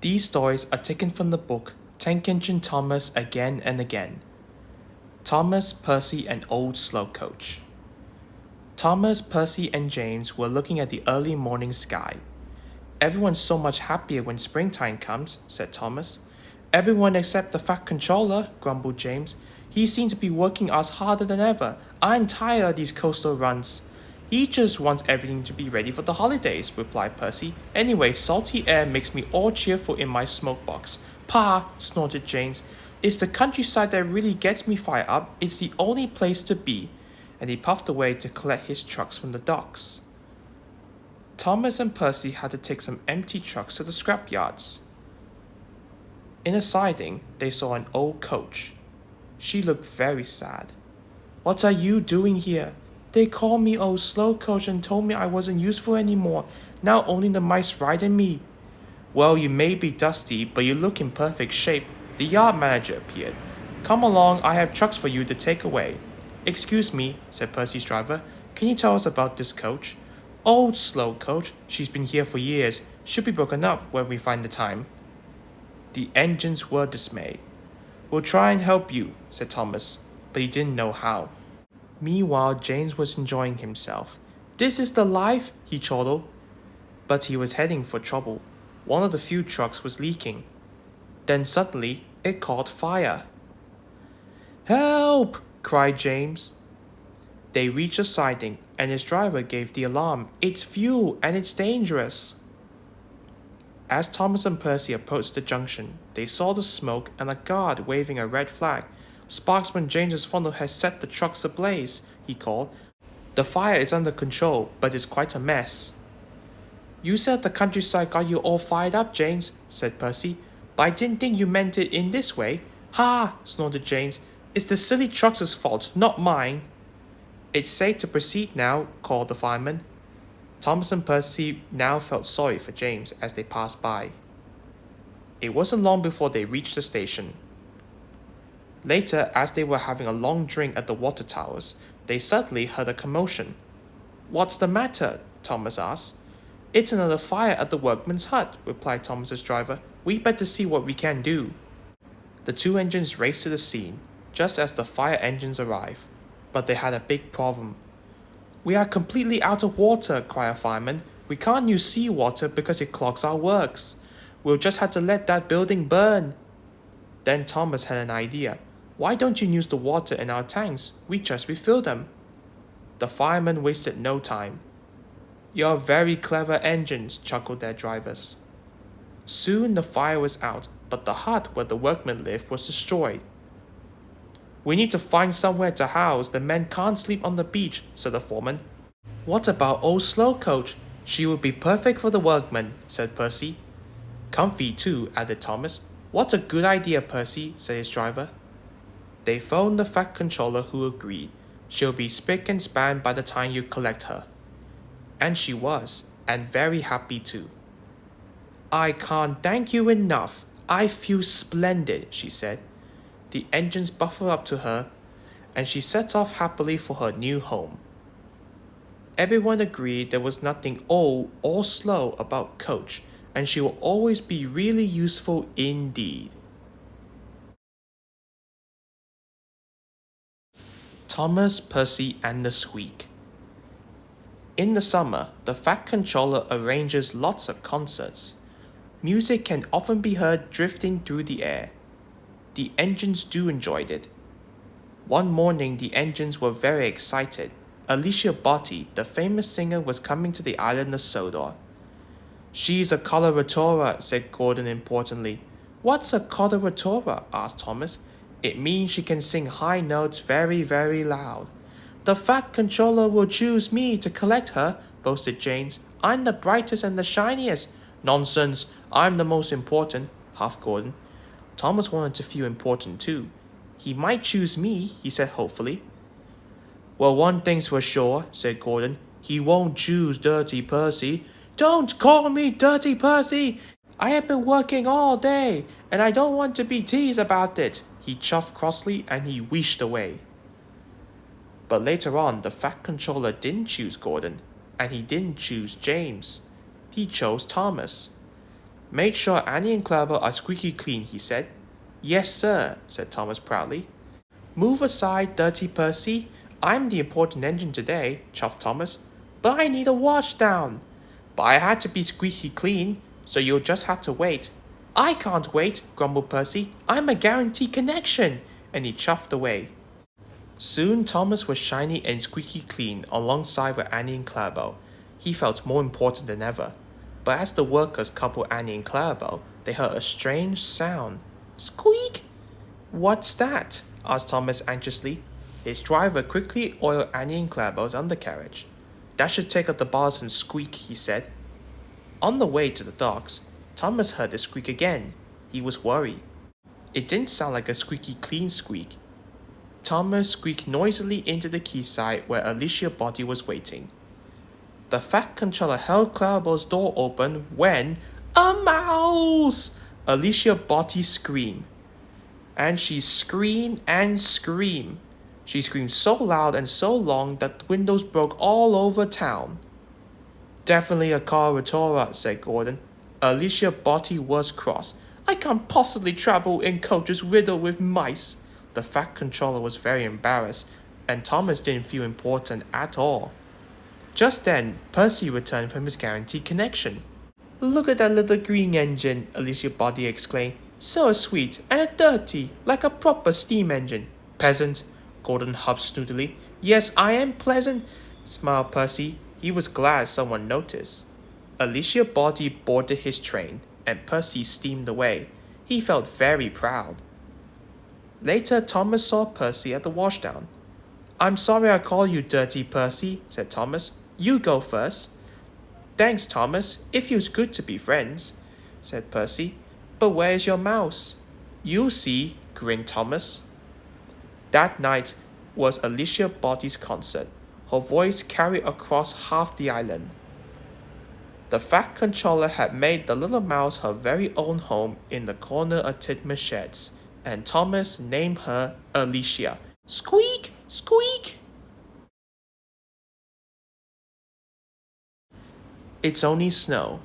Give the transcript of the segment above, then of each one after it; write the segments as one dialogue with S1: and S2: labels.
S1: These stories are taken from the book Tank Engine Thomas Again and Again. Thomas, Percy, and Old Slow Coach. Thomas, Percy, and James were looking at the early morning sky. Everyone's so much happier when springtime comes, said Thomas. Everyone except the fat controller, grumbled James. He seems to be working us harder than ever. I'm tired of these coastal runs. He just wants everything to be ready for the holidays, replied Percy. Anyway, salty air makes me all cheerful in my smoke box. Pa, snorted James. It's the countryside that really gets me fired up. It's the only place to be. And he puffed away to collect his trucks from the docks. Thomas and Percy had to take some empty trucks to the scrap yards. In a siding, they saw an old coach. She looked very sad. What are you doing here? They called me old slow coach and told me I wasn't useful anymore. Now only the mice riding me. Well, you may be dusty, but you look in perfect shape. The yard manager appeared. Come along, I have trucks for you to take away. Excuse me, said Percy's driver. Can you tell us about this coach? Old slow coach. She's been here for years. She'll be broken up when we find the time. The engines were dismayed. We'll try and help you, said Thomas, but he didn't know how. Meanwhile, James was enjoying himself. This is the life, he chortled. But he was heading for trouble. One of the few trucks was leaking. Then suddenly, it caught fire. Help! Cried James. They reached a siding, and his driver gave the alarm. It's fuel, and it's dangerous. As Thomas and Percy approached the junction, they saw the smoke and a guard waving a red flag. Sparksman James's funnel has set the trucks ablaze, he called. The fire is under control, but it's quite a mess. You said the countryside got you all fired up, James, said Percy, but I didn't think you meant it in this way. Ha! Snorted James. It's the silly trucks' fault, not mine. It's safe to proceed now, called the fireman. Thomas and Percy now felt sorry for James as they passed by. It wasn't long before they reached the station. Later, as they were having a long drink at the water towers, they suddenly heard a commotion. What's the matter? Thomas asked. It's another fire at the workman's hut, replied Thomas's driver. We better see what we can do. The two engines raced to the scene, just as the fire engines arrived. But they had a big problem. We are completely out of water, cried a fireman. We can't use seawater because it clogs our works. We'll just have to let that building burn. Then Thomas had an idea. Why don't you use the water in our tanks? We just refill them. The firemen wasted no time. You're very clever engines, chuckled their drivers. Soon the fire was out, but the hut where the workmen lived was destroyed. We need to find somewhere to house. The men can't sleep on the beach, said the foreman. What about old slow coach? She would be perfect for the workmen, said Percy. Comfy too, added Thomas. What a good idea, Percy, said his driver. They phoned the fat controller, who agreed. She'll be spick and span by the time you collect her. And she was, and very happy too. I can't thank you enough. I feel splendid, she said. The engines buffered up to her, and she set off happily for her new home. Everyone agreed there was nothing old or slow about Coach, and she will always be really useful indeed. Thomas, Percy, and the Squeak. In the summer, the Fat Controller arranges lots of concerts. Music can often be heard drifting through the air. The engines do enjoy it. One morning, the engines were very excited. Alicia Botti, the famous singer, was coming to the island of Sodor. She's a coloratura, said Gordon importantly. What's a coloratura? Asked Thomas. It means she can sing high notes very, very loud. The Fat Controller will choose me to collect her, boasted James. I'm the brightest and the shiniest. Nonsense, I'm the most important, huffed Gordon. Thomas wanted to feel important too. He might choose me, he said hopefully. Well, one thing's for sure, said Gordon. He won't choose Dirty Percy. Don't call me Dirty Percy! I have been working all day, and I don't want to be teased about it. He chuffed crossly and he wheeshed away. But later on, the Fat Controller didn't choose Gordon, and he didn't choose James. He chose Thomas. Make sure Annie and Clever are squeaky clean, he said. Yes, sir, said Thomas proudly. Move aside, dirty Percy. I'm the important engine today, chuffed Thomas. But I need a wash down. But I had to be squeaky clean, so you'll just have to wait. I can't wait, grumbled Percy. I'm a guaranteed connection. And he chuffed away. Soon Thomas was shiny and squeaky clean alongside with Annie and Clarabelle. He felt more important than ever. But as the workers coupled Annie and Clarabelle, they heard a strange sound. Squeak! What's that? Asked Thomas anxiously. His driver quickly oiled Annie and Clarabelle's undercarriage. That should take up the bars and squeak, he said. On the way to the docks, Thomas heard the squeak again. He was worried. It didn't sound like a squeaky clean squeak. Thomas squeaked noisily into the quayside where Alicia Body was waiting. The Fat Controller held Clarabelle's door open when a mouse! Alicia Body screamed. And she screamed and screamed. She screamed so loud and so long that the windows broke all over town. Definitely a car Rotora, said Gordon. Alicia Body was cross. I can't possibly travel in coaches riddled with mice. The Fat Controller was very embarrassed, and Thomas didn't feel important at all. Just then, Percy returned from his guaranteed connection. Look at that little green engine, Alicia Body exclaimed. So sweet and dirty, like a proper steam engine. Peasant, Gordon hubbed snootily. Yes, I am pleasant, smiled Percy. He was glad someone noticed. Alicia Body boarded his train, and Percy steamed away. He felt very proud. Later, Thomas saw Percy at the washdown. I'm sorry I call you Dirty Percy, said Thomas. You go first. Thanks, Thomas. It feels good to be friends, said Percy. But where's your mouse? You'll see, grinned Thomas. That night was Alicia Body's concert. Her voice carried across half the island. The Fat Controller had made the little mouse her very own home in the corner of Tidmer's sheds, and Thomas named her Alicia. Squeak! Squeak! It's only snow.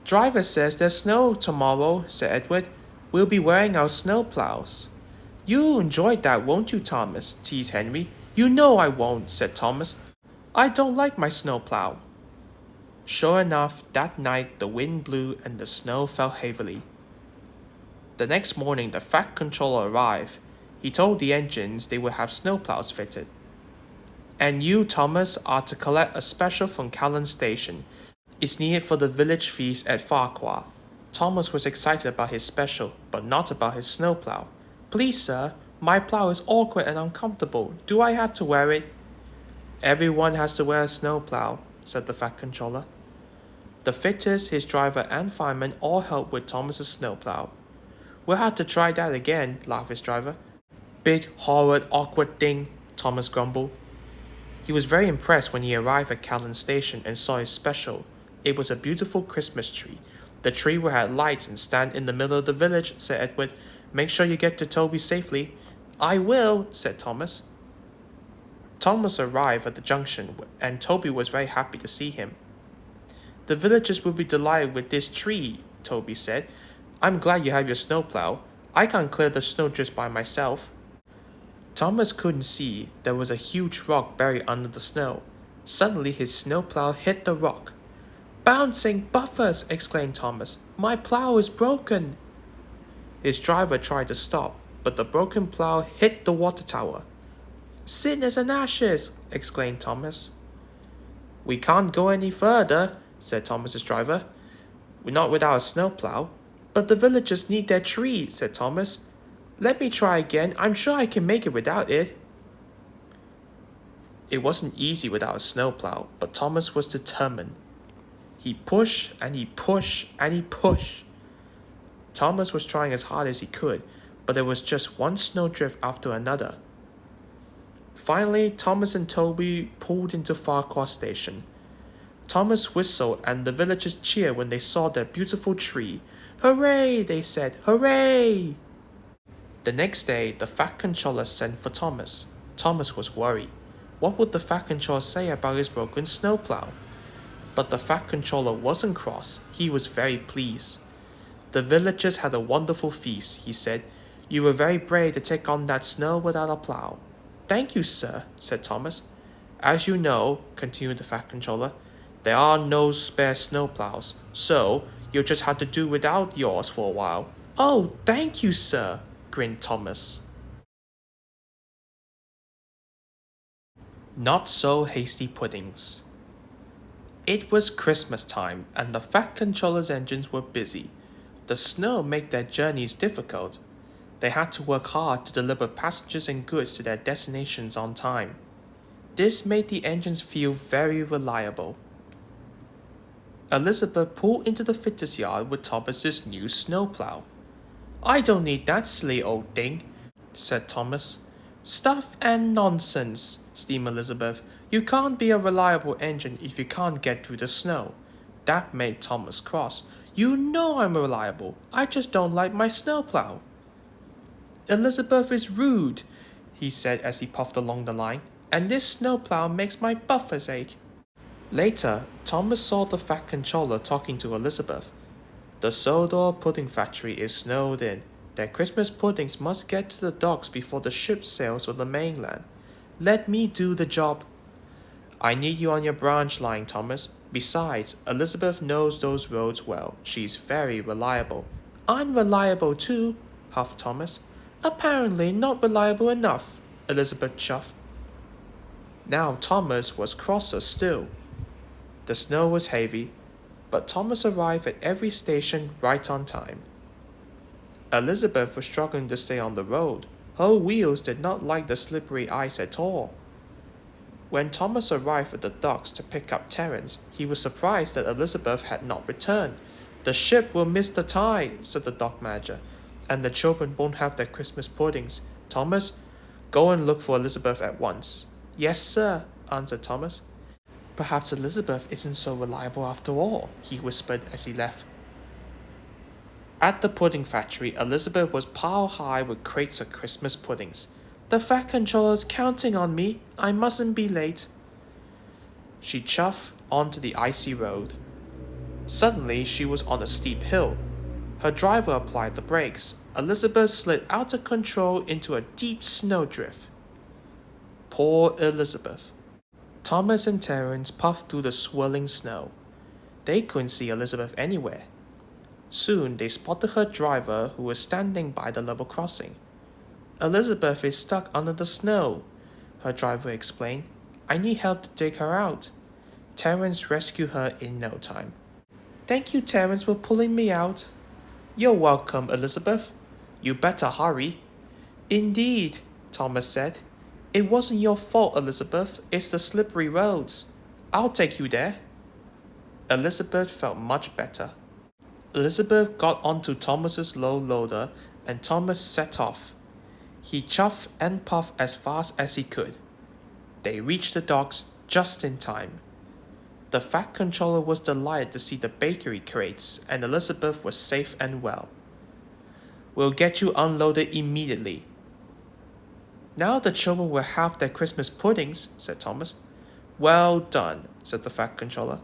S1: Driver says there's snow tomorrow, said Edward. We'll be wearing our snowplows. You'll enjoy that, won't you, Thomas? Teased Henry. You know I won't, said Thomas. I don't like my snowplow. Sure enough, that night the wind blew and the snow fell heavily. The next morning the Fat Controller arrived. He told the engines they would have snowplows fitted. And you, Thomas, are to collect a special from Callan Station. It's needed for the village feast at Farquhar. Thomas was excited about his special, but not about his snowplow. Please, sir, my plow is awkward and uncomfortable. Do I have to wear it? Everyone has to wear a snowplow, said the Fat Controller. The fitters, his driver, and fireman all helped with Thomas's snowplow. We'll have to try that again, laughed his driver. Big, horrid, awkward thing, Thomas grumbled. He was very impressed when he arrived at Callan Station and saw his special. It was a beautiful Christmas tree. The tree will have lights and stand in the middle of the village, said Edward. Make sure you get to Toby safely. I will, said Thomas. Thomas arrived at the junction, and Toby was very happy to see him. The villagers will be delighted with this tree, Toby said. I'm glad you have your snowplow. I can't clear the snowdrifts by myself. Thomas couldn't see. There was a huge rock buried under the snow. Suddenly his snowplow hit the rock. Bouncing buffers, exclaimed Thomas. My plow is broken. His driver tried to stop, but the broken plow hit the water tower. Sinners and ashes, exclaimed Thomas. We can't go any further, said Thomas's driver. We're not without a snowplow. But the villagers need their tree, said Thomas. Let me try again. I'm sure I can make it without it. It wasn't easy without a snowplow, but Thomas was determined. He pushed and he pushed and he pushed. Thomas was trying as hard as he could, but there was just one snowdrift after another. Finally, Thomas and Toby pulled into Farquhar Station. Thomas whistled and the villagers cheered when they saw their beautiful tree. Hooray, they said, hooray! The next day, the Fat Controller sent for Thomas. Thomas was worried. What would the Fat Controller say about his broken snowplow? But the Fat Controller wasn't cross. He was very pleased. The villagers had a wonderful feast, he said. You were very brave to take on that snow without a plow. Thank you, sir, said Thomas. As you know, continued the Fat Controller, there are no spare snowplows, so you'll just have to do without yours for a while. Oh, thank you, sir, grinned Thomas. Not so hasty puddings. It was Christmas time, and the Fat Controller's engines were busy. The snow made their journeys difficult. They had to work hard to deliver passengers and goods to their destinations on time. This made the engines feel very reliable. Elizabeth pulled into the fitter's yard with Thomas's new snowplow. I don't need that silly old thing, said Thomas. Stuff and nonsense, steamed Elizabeth. You can't be a reliable engine if you can't get through the snow. That made Thomas cross. You know I'm reliable. I just don't like my snowplow. Elizabeth is rude, he said as he puffed along the line, and this snowplow makes my buffers ache. Later, Thomas saw the Fat Controller talking to Elizabeth. The Sodor pudding factory is snowed in. Their Christmas puddings must get to the docks before the ship sails for the mainland. Let me do the job. I need you on your branch line, Thomas. Besides, Elizabeth knows those roads well. She's very reliable. I'm reliable too, huffed Thomas. Apparently not reliable enough, Elizabeth chuffed. Now Thomas was crosser still. The snow was heavy, but Thomas arrived at every station right on time. Elizabeth was struggling to stay on the road. Her wheels did not like the slippery ice at all. When Thomas arrived at the docks to pick up Terence, he was surprised that Elizabeth had not returned. The ship will miss the tide, said the dock manager, and the children won't have their Christmas puddings. Thomas, go and look for Elizabeth at once. Yes, sir, answered Thomas. Perhaps Elizabeth isn't so reliable after all, he whispered as he left. At the pudding factory, Elizabeth was piled high with crates of Christmas puddings. The Fat Controller's counting on me. I mustn't be late. She chuffed onto the icy road. Suddenly, she was on a steep hill. Her driver applied the brakes. Elizabeth slid out of control into a deep snowdrift. Poor Elizabeth. Thomas and Terence puffed through the swirling snow. They couldn't see Elizabeth anywhere. Soon they spotted her driver, who was standing by the level crossing. Elizabeth is stuck under the snow, her driver explained. I need help to dig her out. Terence rescued her in no time. Thank you, Terence, for pulling me out. You're welcome, Elizabeth. You better hurry. Indeed, Thomas said. It wasn't your fault, Elizabeth. It's the slippery roads. I'll take you there. Elizabeth felt much better. Elizabeth got onto Thomas's low loader, and Thomas set off. He chuffed and puffed as fast as he could. They reached the docks just in time. The Fat Controller was delighted to see the bakery crates, and Elizabeth was safe and well. We'll get you unloaded immediately. Now the children will have their Christmas puddings, said Thomas. Well done, said the Fat Controller.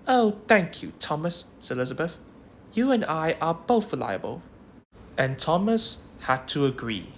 S1: Oh, thank you, Thomas, said Elizabeth. You and I are both reliable. And Thomas had to agree.